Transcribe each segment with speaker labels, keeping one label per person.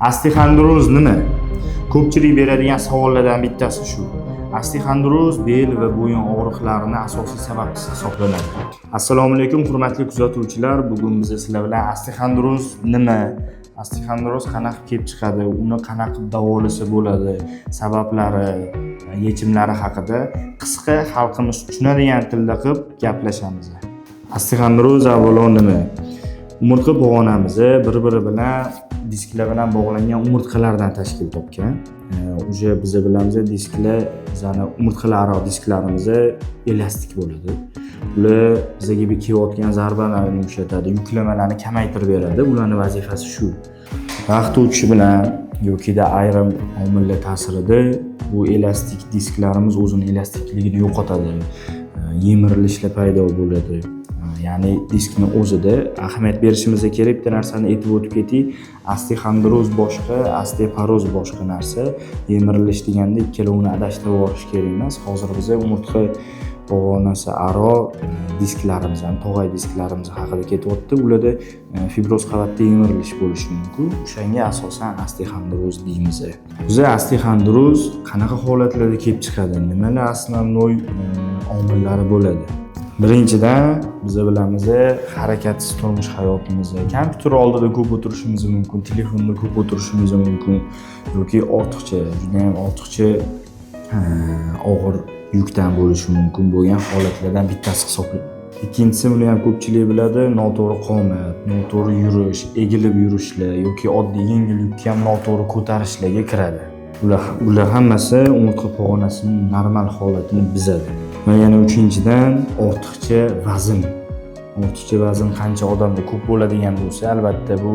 Speaker 1: Osteoxondroz nima? Ko'pchilik beradigan savollardan bittasi shu. Osteoxondroz bel va bo'yin og'riqlarining asosiy sababchisi hisoblanadi. Assalomu alaykum hurmatli kuzatuvchilar. Bugun biz sizlar bilan osteoxondroz nima? Osteoxondroz qanaqa kelib chiqadi? Uni qanaqa davolasa bo'ladi? Sabablari, yechimlari haqida qisqa xalqimiz tushunadigan tilda qilib gaplashamiz. Osteoxondroz avvalo nima? Umurtqa pog'onamizni bir-biri bilan disklar bilan bog'langan umurtqalardan tashkil topgan. Uje biz bilamiz disklar, bizning umurtqalararo disklarimiz elastik bo'ladi. Ular bizga kelayotgan zarbalarni yumshatadi, yuklamalarni kamaytirib beradi. Ularning vazifasi shu. Vaqt o'tishi bilan yoki ayrim omillar ta'sirida bu elastik disklarimiz o'zining elastikligini yo'qotadi. Yemirilishlar paydo bo'ladi. Ya'ni diskning o'zida ahamiyat berishimiz kerak bitta narsani aytib o'tib ketdik. Osteoxondroz boshqa, osteoporoz boshqa narsa. Yemirilish deganda ikkalovini adashtirib olish kerak emas. Hozir biz umurtqa pog'onasi aro disklarimiz, tog'ay disklarimiz haqida ketyapti. Ularda fibroz qavatda yemirilish bo'lishi mumkin. O'shanga asosan osteoxondroz deymiz. Biz osteoxondroz qanaqa holatlarda kelib chiqadi? Nimalar asosiy omillari bo'ladi? Birinchidan biz bilamiz harakatsiz turmush hayotimiz, kompyuter oldida ko'p o'tirishimiz mumkin, telefonda ko'p o'tirishimiz mumkin yoki ortiqcha, juda ham ortiqcha og'ir yukdan bo'lishi mumkin bo'lgan holatlardan bittasi hisoblanadi. Ikkinchisi buni ham ko'pchilik biladi, noto'g'ri qomat, noto'g'ri yurish, egilib yurishlar yoki oddiy yengil yukni ham noto'g'ri ko'tarishlarga kiradi. Ular hammasi umurtqa pog'onasining normal holatini buzadi. Va yana uchinchidan ortiqcha vazn. Ortiqcha vazn qancha odamda ko'p bo'ladigan bo'lsa, albatta bu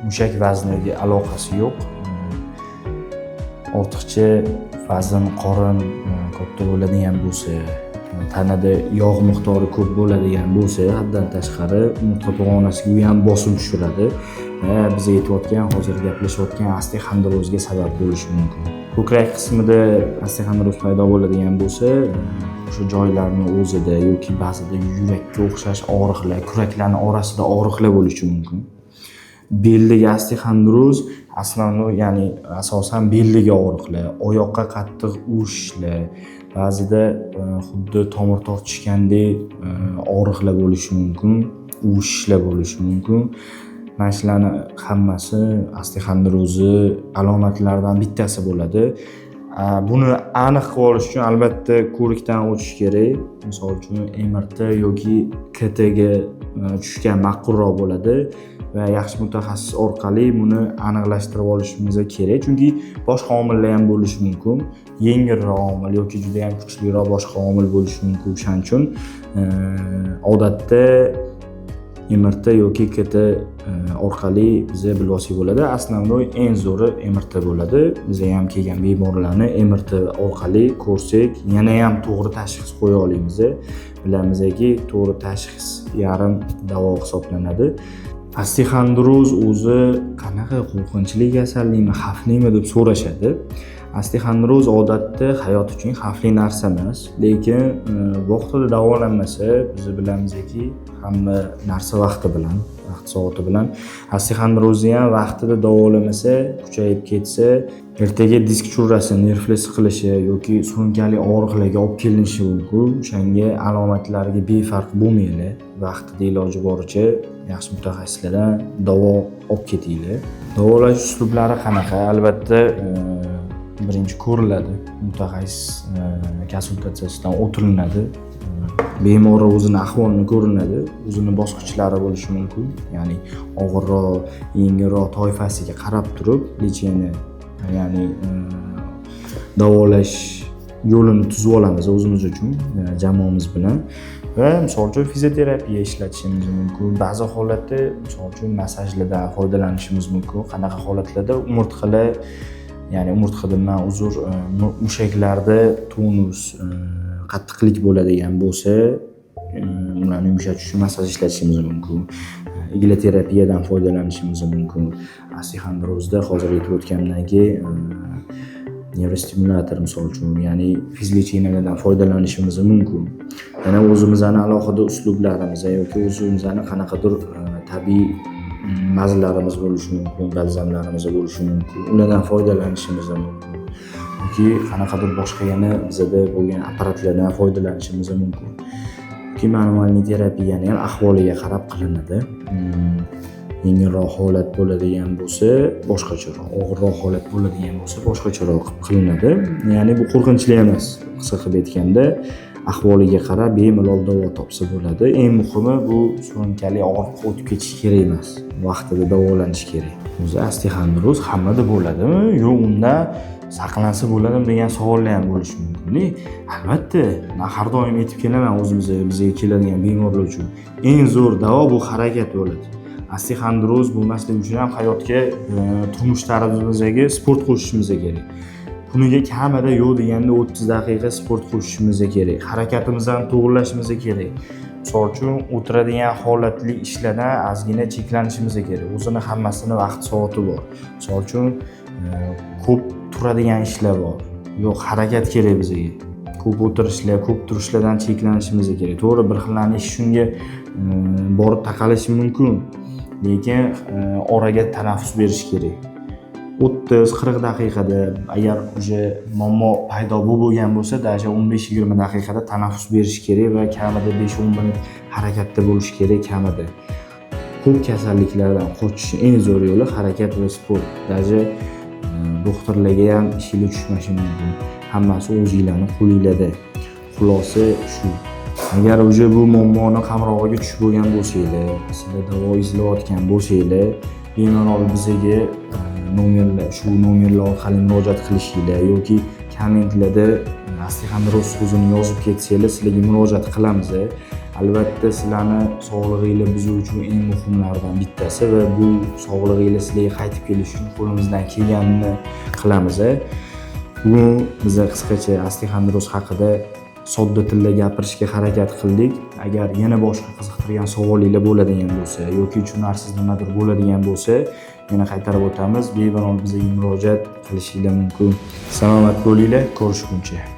Speaker 1: mushak vazniga aloqasi yo'q. Ortiqcha vazn qorin katta bo'ladigan bo'lsa, tanada yog' miqdori ko'p bo'ladigan bo'lsa, haddan tashqari umurtqa pog'onasiga ham bosim tushiradi va biz aytayotgan, hozir gaplashayotgan osteoxondrozga sabab bo'lishi mumkin. Ko'krak qismida osteoxondroz paydo bo'ladigan bo'lsa, o'sha joylarning o'zida yoki ba'zida yurakka o'xshash og'riqlar, kuraklarning orasida og'riqlar bo'lishi mumkin. Beldagi osteoxondroz ya'ni asosan beldagi og'riqlar, oyoqqa qattiq urishlar, ba'zida xuddi tomir tortishgandek og'riqlar bo'lishi mumkin, uvishishlar bo'lishi mumkin. Mana shularning hammasi osteoxondrozni alomatlaridan bittasi bo'ladi. Buni aniq qilib olish uchun albatta ko'rikdan o'tish kerak. Misol uchun MRT yoki KT ga tushgan ma'qulroq bo'ladi va yaxshi mutaxassis orqali buni aniqlashtirib olishimiz kerak. Chunki boshqa omillar ham bo'lishi mumkin. Yengilroq omil yoki juda ham kuchliroq boshqa omil bo'lishi mumkin. Shuning uchun odatda MRT yoki KT orqali bizga bilvosita bo'ladi. Asosiy eng zo'ri MRT bo'ladi. Bizga ham kelgan bemorlarni MRT orqali ko'rsak, yana ham to'g'ri tashxis qo'ya olamiz. Bilamizki, to'g'ri tashxis yarim davo hisoblanadi. Osteoxondroz o'zi qanaqa qo'rqinchli kasallikmi, xavflimi deb so'rashadi. Osteoxondroz odatda hayot uchun xavfli narsa emas, lekin vaqtida davolanmasa, biz bilamizki, hamma narsa vaqti bilan, vaqt soati bilan. Osteoxondrozni ham vaqtida davolamasa, kuchayib ketsa, ertaga disk churrasi, nervlar siqilishi yoki surunkali og'riqlarga olib kelinishi mumkin. O'shanga alomatlariga befarq bo'lmanglar. Vaqtida iloji boricha yaxshi mutaxassislardan davo olib ketinglar. Davolash uslublari qanaqa? Albatta birinchi ko'riladi, mutaxassis konsultatsiyasidan o'tiriladi. Bemor o'zining ahvolini ko'rinadi, o'zining bosqichlari bo'lishi mumkin. Ya'ni og'irroq, yengilroq toifasiga qarab turib, lecheni, ya'ni davolash yo'lini tuzib olamiz o'zimiz uchun, jamoamiz bilan. Va misol uchun fizioterapiya ishlatishimiz mumkin. Ba'zi holatda misol uchun massajlardan foydalanishimiz mumkin. Qanaqa holatlarda umurtqalar, ya'ni umurtqadan mushaklarda tonus, qattiqlik bo'ladigan bo'lsa, ularni yumshatish uchun massaj ishlatishimiz mumkin. Igloterapiyadan foydalanishimiz mumkin. Osteoxondrozda hozir aytib o'tganimdagi neurostimulyator misol uchun, ya'ni fizlechinalardan foydalanishimiz mumkin. Yana o'zimizning alohida uslublarimiz yoki o'zimizning qanaqadir tabiiy mazlarimiz bo'lishi mumkin, balzamlarimiz bo'lishi mumkin. Ulardan foydalanishimiz mumkin. Yoki qanaqadir boshqa yana bizada bo'lgan apparatlardan foydalanishimiz mumkin. Yoki manualniy terapiyani ham ahvoliga qarab qilinadi. Yengilroq holat bo'ladigan bo'lsa, boshqacharoq, og'irroq holat bo'ladigan bo'lsa, boshqacharoq qilinadi. Ya'ni bu qo'rqinchli emas. Qisqa qilib aytganda, ahvoliga qarab bemalol davo topsa bo'ladi. Eng muhimi bu surunkali og'riq o'tib ketishi kerak emas. Vaqtida davolanish kerak. O'zi osteoxondroz hammada bo'ladimi? Yo'q, unda saqlansa bo'ladimi degan savollar ham bo'lishi mumkin. Albatta, men har doim aytib kelaman bizga keladigan bemorlar uchun. Eng zo'r davo bu harakat bo'ladi. Osteoxondroz bo'lmasligi uchun ham hayotga, turmush tarzimizga sport qo'shishimiz kerak. Kuniga kamida yo'q deganda 30 daqiqa sport qo'shishimiz kerak. Harakatimizni ham to'g'rilashimiz kerak. Misol uchun o'tiradigan holatli ishlardan ozgina cheklanishimiz kerak. O'zini hammasini vaqt soati bor. Misol uchun ko'p turadigan ishlar bor. Yo'q, harakat kerak bizga. Ko'p o'tirishlar, ko'p turishlardan cheklanishimiz kerak. To'g'ri, bir xillarning ishi shunga borib taqalishi mumkin. Lekin oraga tanaffus berish kerak. 30-40 daqiqada agar o'sha muammo paydo bo'lgan bo'lsa, даже 15-20 daqiqada tanaffus berish kerak va kamida 5-10 minut harakatda bo'lish kerak kamida. Ko'p kasalliklardan qochish eng zo'r yo'li harakat va sport. Даже doktorlarga ham ishinglar tushmashi mumkin. Hammasi o'zingizlarning qo'lingizda. Xulosa shu. Agar o'sha bu muammoni qamrog'iga tushib bo'lgan bo'lsanglar, sizlar davo izlayotgan bo'lsanglar, bemalol bizga shu nomerlar orqali murojaat qilishinglar yoki kommentlarda osteoxondroz so'zini yozib ketsanglar, sizlarga murojaat qilamiz. Albatta, sizlarni sog'lig'ingiz biz uchun eng muhimlardan bittasi va bu sog'lig'ingiz sizlarga qaytib kelishi uchun qo'limizdan kelganini qilamiz. Bugun biz qisqacha osteoxondroz haqida sodda tilda gapirishga harakat qildik. Agar yana boshqa qiziqtirgan savolinglar bo'ladigan bo'lsa yoki tushunarsiz nimadir bo'ladigan bo'lsa, yana qaytarib o'tamiz. Bemalol bizga murojaat qilishinglar mumkin. Salomat bo'linglar, ko'rishguncha.